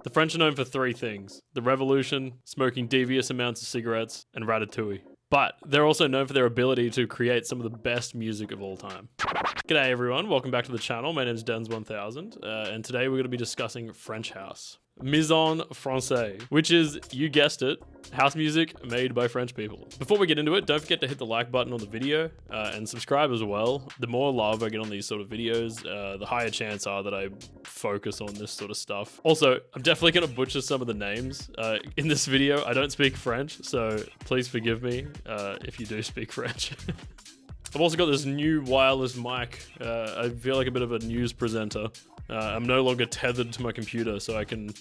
The French are known for three things: the revolution, smoking devious amounts of cigarettes, and ratatouille. But they're also known for their ability to create some of the best music of all time. G'day everyone, welcome back to the channel. My name is Dens1000, and today we're going to be discussing French house. Maison Francais, which is, you guessed it, house music made by French people. Before we get into it, don't forget to hit the like button on the video and subscribe as well. The more love I get on these sort of videos, the higher chance are that I focus on this sort of stuff. Also, I'm definitely going to butcher some of the names in this video. I don't speak French, so please forgive me if you do speak French. I've also got this new wireless mic. I feel like a bit of a news presenter. I'm no longer tethered to my computer, so I can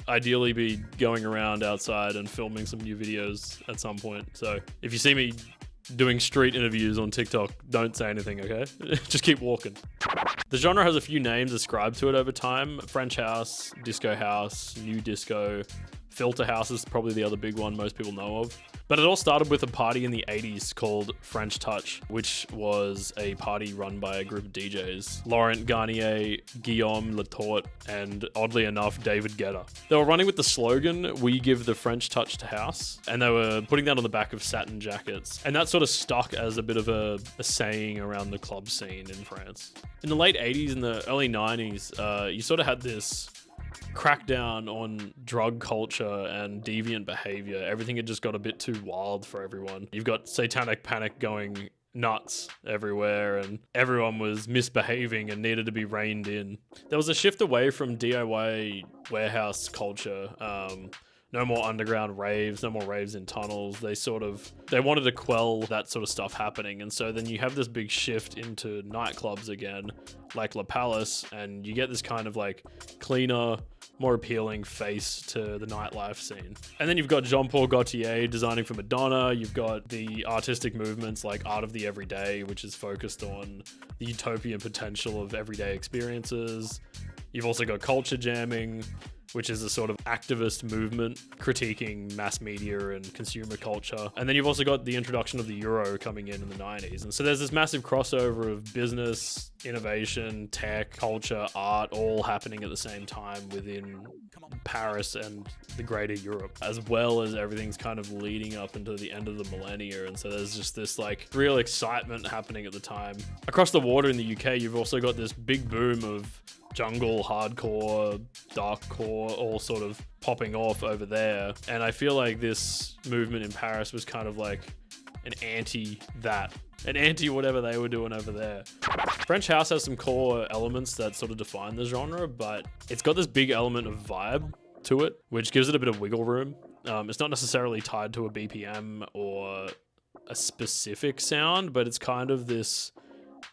ideally be going around outside and filming some new videos at some point. So if you see me doing street interviews on TikTok, don't say anything, okay? Just keep walking. The genre has a few names ascribed to it over time: French house, disco house, new disco. Filter house is probably the other big one most people know of. But it all started with a party in the 80s called French Touch, which was a party run by a group of DJs. Laurent Garnier, Guillaume Latorte, and oddly enough, David Guetta. They were running with the slogan, "We give the French touch to house," and they were putting that on the back of satin jackets. And that sort of stuck as a bit of a saying around the club scene in France. In the late 80s and the early 90s, you sort of had this crackdown on drug culture and deviant behavior. Everything had just got a bit too wild for everyone. You've got satanic panic going nuts everywhere, and everyone was misbehaving and needed to be reined in. There was a shift away from DIY warehouse culture. No more underground raves, no more raves in tunnels. They wanted to quell that sort of stuff happening. And so then you have this big shift into nightclubs again, like La Palace, and you get this kind of like cleaner, more appealing face to the nightlife scene. And then you've got Jean-Paul Gaultier designing for Madonna. You've got the artistic movements like Art of the Everyday, which is focused on the utopian potential of everyday experiences. You've also got culture jamming, which is a sort of activist movement critiquing mass media and consumer culture. And then you've also got the introduction of the Euro coming in the 90s. And so there's this massive crossover of business, innovation, tech, culture, art, all happening at the same time within Paris and the greater Europe, as well as everything's kind of leading up into the end of the millennia. And so there's just this like real excitement happening at the time. Across the water in the UK, you've also got this big boom of jungle, hardcore, darkcore, all sort of popping off over there. And I feel like this movement in Paris was kind of like an anti-that, an anti-whatever they were doing over there. French house has some core elements that sort of define the genre, but it's got this big element of vibe to it, which gives it a bit of wiggle room. It's not necessarily tied to a BPM or a specific sound, but it's kind of this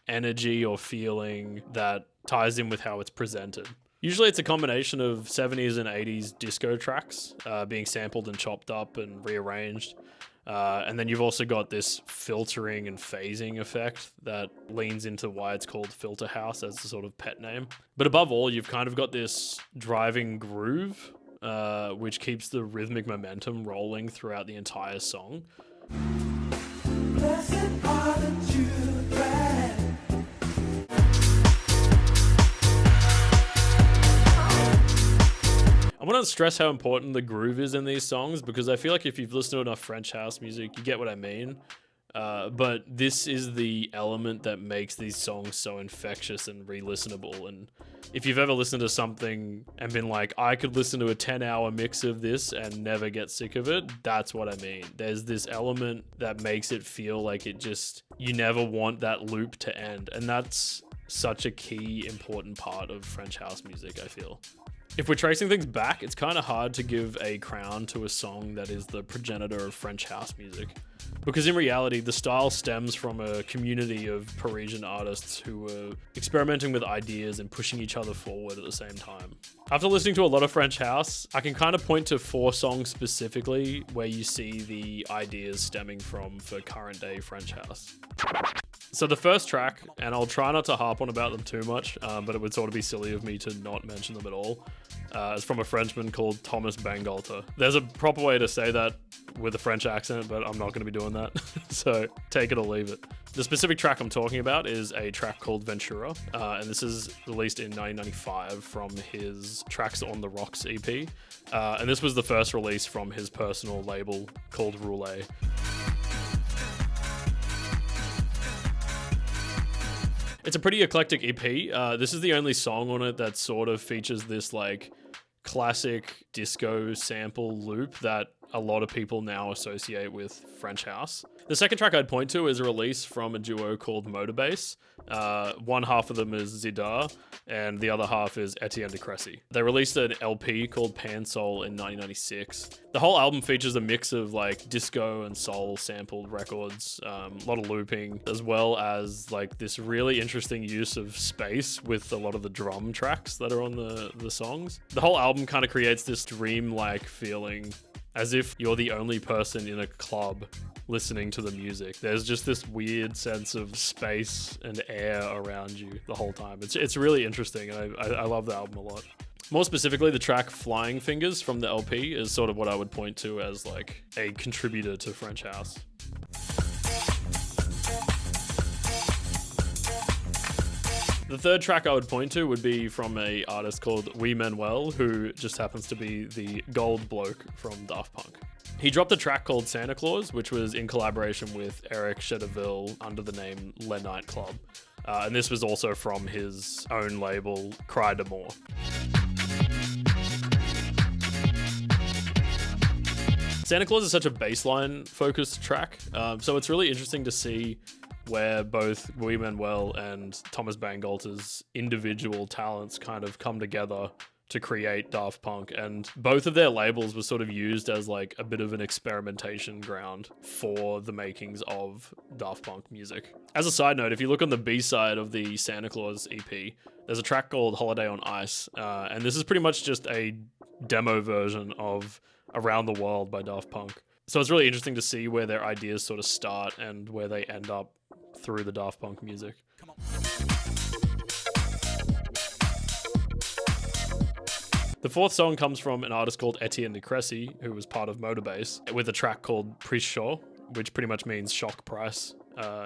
energy or feeling that ties in with how it's presented. Usually it's a combination of 70s and 80s disco tracks being sampled and chopped up and rearranged. And then you've also got this filtering and phasing effect that leans into why it's called filter house as the sort of pet name. But above all, you've kind of got this driving groove, which keeps the rhythmic momentum rolling throughout the entire song. Blessed are the children. I want to stress how important the groove is in these songs, because I feel like if you've listened to enough French house music, you get what I mean. But this is the element that makes these songs so infectious and re-listenable. And if you've ever listened to something and been like, I could listen to a 10-hour mix of this and never get sick of it, that's what I mean. There's this element that makes it feel like you never want that loop to end. And that's such a key, important part of French house music, I feel. If we're tracing things back, it's kind of hard to give a crown to a song that is the progenitor of French house music. Because in reality, the style stems from a community of Parisian artists who were experimenting with ideas and pushing each other forward at the same time. After listening to a lot of French house, I can kind of point to 4 songs specifically where you see the ideas stemming from for current day French house. So the first track, and I'll try not to harp on about them too much, but it would sort of be silly of me to not mention them at all, It's from a Frenchman called Thomas Bangalter. There's a proper way to say that with a French accent, but I'm not going to be doing that. So take it or leave it. The specific track I'm talking about is a track called Ventura, and this is released in 1995 from his Tracks on the Rocks EP. And this was the first release from his personal label called Roulette. It's a pretty eclectic EP. This is the only song on it that sort of features this like classic disco sample loop that a lot of people now associate with French house. The second track I'd point to is a release from a duo called Motorbass. One half of them is ZDAR, and the other half is Etienne de Crécy. They released an LP called Pan Soul in 1996. The whole album features a mix of like disco and soul sampled records, a lot of looping, as well as like this really interesting use of space with a lot of the drum tracks that are on the songs. The whole album kind of creates this dream-like feeling, as if you're the only person in a club listening to the music. There's just this weird sense of space and air around you the whole time. It's really interesting, and I love the album a lot. More specifically, the track Flying Fingers from the LP is sort of what I would point to as like a contributor to French house. The third track I would point to would be from an artist called Wee Manuel, who just happens to be the gold bloke from Daft Punk. He dropped a track called Santa Claus, which was in collaboration with Eric Chedeville under the name Lain Club. And this was also from his own label, Cry d'Amour. Santa Claus is such a bassline focused track, so it's really interesting to see where both Wee Manuel and Thomas Bangalter's individual talents kind of come together to create Daft Punk, and both of their labels were sort of used as like a bit of an experimentation ground for the makings of Daft Punk music. As a side note, if you look on the B-side of the Santa Claus EP, there's a track called Holiday on Ice, and this is pretty much just a demo version of Around the World by Daft Punk. So it's really interesting to see where their ideas sort of start and where they end up through the Daft Punk music. The fourth song comes from an artist called Etienne de Crécy, who was part of Motorbass, with a track called Prix Chaud, which pretty much means shock price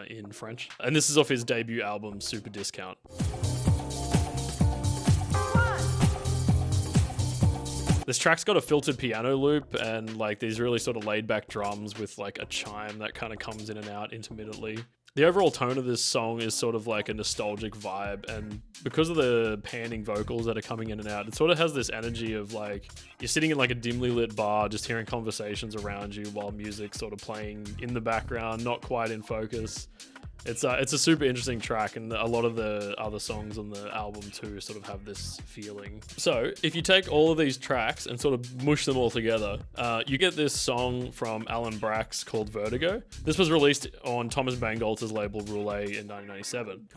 in French. And this is off his debut album, Super Discount. This track's got a filtered piano loop and like these really sort of laid back drums with like a chime that kind of comes in and out intermittently. The overall tone of this song is sort of like a nostalgic vibe, and because of the panning vocals that are coming in and out, it sort of has this energy of like you're sitting in like a dimly lit bar just hearing conversations around you while music sort of playing in the background, not quite in focus. It's a super interesting track, and a lot of the other songs on the album too sort of have this feeling. So if you take all of these tracks and sort of mush them all together, you get this song from Alan Braxe called Vertigo. This was released on Thomas Bangalter's label Roulette in 1997.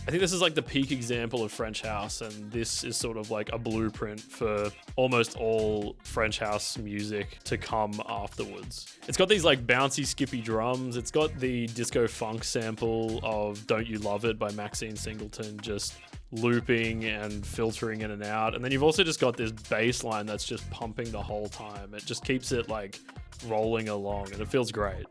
I think this is like the peak example of French house, and this is sort of like a blueprint for almost all French house music to come afterwards. It's got these like bouncy, skippy drums. It's got the disco funk sample of Don't You Love It by Maxine Singleton just looping and filtering in and out. And then you've also just got this bass line that's just pumping the whole time. It just keeps it like rolling along, and it feels great.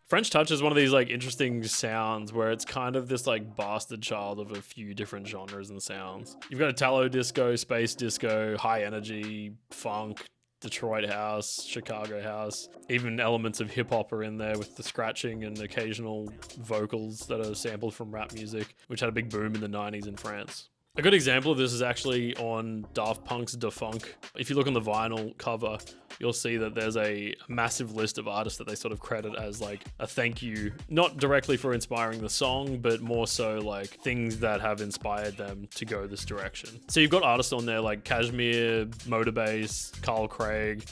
French touch is one of these like interesting sounds where it's kind of this like bastard child of a few different genres and sounds. You've got Italo disco, space disco, high energy, funk, Detroit house, Chicago house. Even elements of hip hop are in there with the scratching and occasional vocals that are sampled from rap music, which had a big boom in the 90s in France. A good example of this is actually on Daft Punk's Phonk. If you look on the vinyl cover, you'll see that there's a massive list of artists that they sort of credit as like a thank you, not directly for inspiring the song, but more so like things that have inspired them to go this direction. So you've got artists on there like Kashmir, Motorbass, Carl Craig,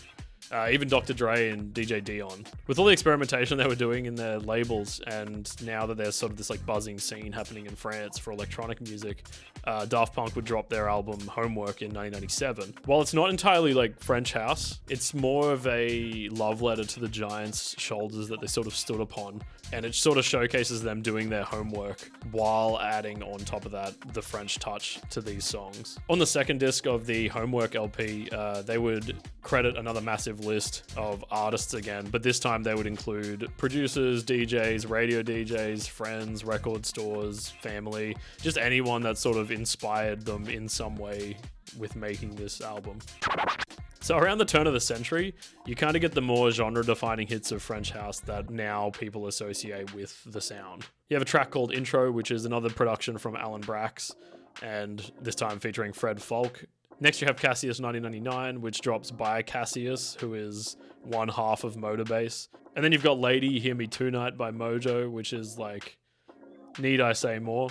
even Dr. Dre and DJ Dion. With all the experimentation they were doing in their labels, and now that there's sort of this like buzzing scene happening in France for electronic music, Daft Punk would drop their album Homework in 1997. While it's not entirely like French house, it's more of a love letter to the giants' shoulders that they sort of stood upon, and it sort of showcases them doing their homework while adding on top of that the French touch to these songs. On the second disc of the Homework LP, they would credit another massive list of artists again, but this time they would include producers, DJs, radio DJs, friends, record stores, family, just anyone that sort of inspired them in some way with making this album. So around the turn of the century, you kind of get the more genre-defining hits of French house that now people associate with the sound. You have a track called Intro, which is another production from Alan Braxe, and this time featuring Fred Phonk. Next you have Cassius 1999, which drops by Cassius, who is one half of Motorbase. And then you've got Lady, Hear Me Tonight by Mojo, which is like, need I say more?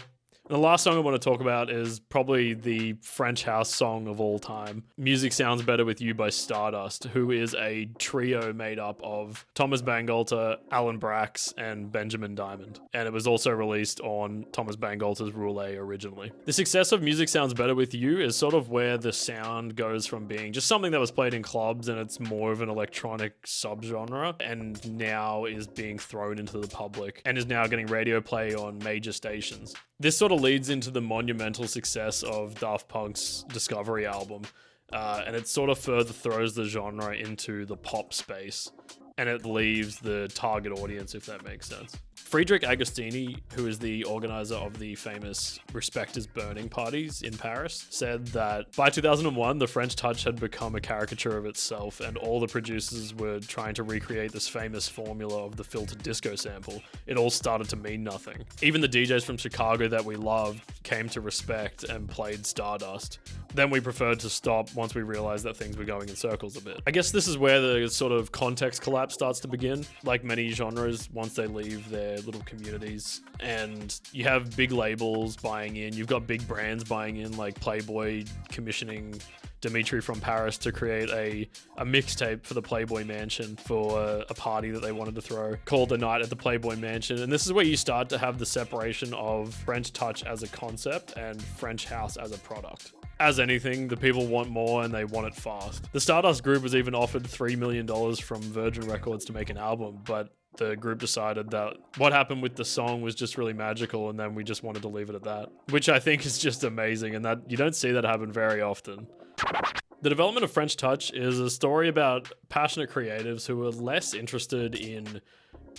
And the last song I want to talk about is probably the French house song of all time, Music Sounds Better With You by Stardust, who is a trio made up of Thomas Bangalter, Alan Braxe, and Benjamin Diamond. And it was also released on Thomas Bangalter's Roulette originally. The success of Music Sounds Better With You is sort of where the sound goes from being just something that was played in clubs and it's more of an electronic subgenre, and now is being thrown into the public and is now getting radio play on major stations. This sort of leads into the monumental success of Daft Punk's Discovery album, and it sort of further throws the genre into the pop space, and it leaves the target audience, if that makes sense. Friedrich Agostini, who is the organizer of the famous Respect is Burning parties in Paris, said that by 2001, the French touch had become a caricature of itself, and all the producers were trying to recreate this famous formula of the filtered disco sample. It all started to mean nothing. Even the DJs from Chicago that we loved came to respect and played Stardust. Then we preferred to stop once we realized that things were going in circles a bit. I guess this is where the sort of context collapse starts to begin, like many genres once they leave their little communities, and you have big labels buying in, you've got big brands buying in, like Playboy commissioning Dimitri from Paris to create a mixtape for the Playboy Mansion for a party that they wanted to throw called The Night at the Playboy Mansion. And this is where you start to have the separation of French touch as a concept and French house as a product. As anything, the people want more and they want it fast. The Stardust Group was even offered $3 million from Virgin Records to make an album, but the group decided that what happened with the song was just really magical, and then we just wanted to leave it at that, which I think is just amazing, and that you don't see that happen very often. The development of French touch is a story about passionate creatives who are less interested in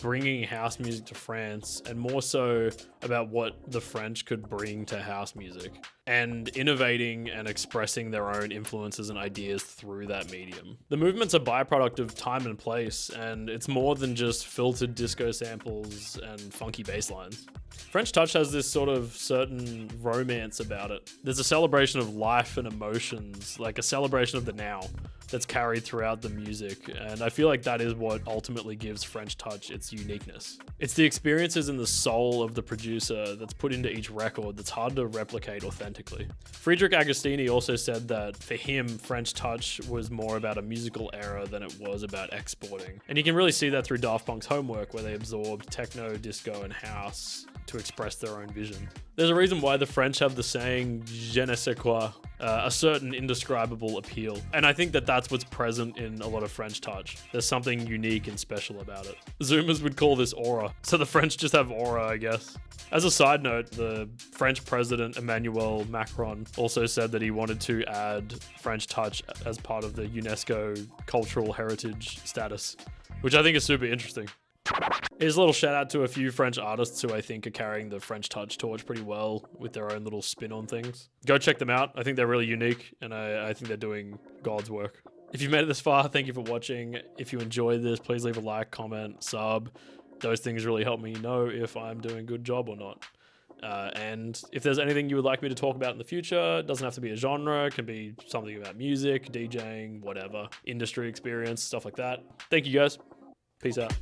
bringing house music to France and more so about what the French could bring to house music, and innovating and expressing their own influences and ideas through that medium. The movement's a byproduct of time and place, and it's more than just filtered disco samples and funky bass lines. French touch has this sort of certain romance about it. There's a celebration of life and emotions, like a celebration of the now, that's carried throughout the music, and I feel like that is what ultimately gives French touch its uniqueness. It's the experiences and the soul of the producer that's put into each record that's hard to replicate authentically. Friedrich Agostini also said that for him, French touch was more about a musical era than it was about exporting. And you can really see that through Daft Punk's Homework, where they absorbed techno, disco, and house to express their own vision. There's a reason why the French have the saying je ne sais quoi, a certain indescribable appeal. And I think that that's what's present in a lot of French touch. There's something unique and special about it. Zoomers would call this aura. So the French just have aura, I guess. As a side note, the French president Emmanuel Macron also said that he wanted to add French touch as part of the UNESCO cultural heritage status, which I think is super interesting. Here's a little shout out to a few French artists who I think are carrying the French touch torch pretty well with their own little spin on things. Go check them out. I think they're really unique, and I think they're doing God's work. If you've made it this far, thank you for watching. If you enjoyed this, please leave a like, comment, sub. Those things really help me know if I'm doing a good job or not. And if there's anything you would like me to talk about in the future, it doesn't have to be a genre, it can be something about music, DJing, whatever, industry experience, stuff like that. Thank you guys. Peace out.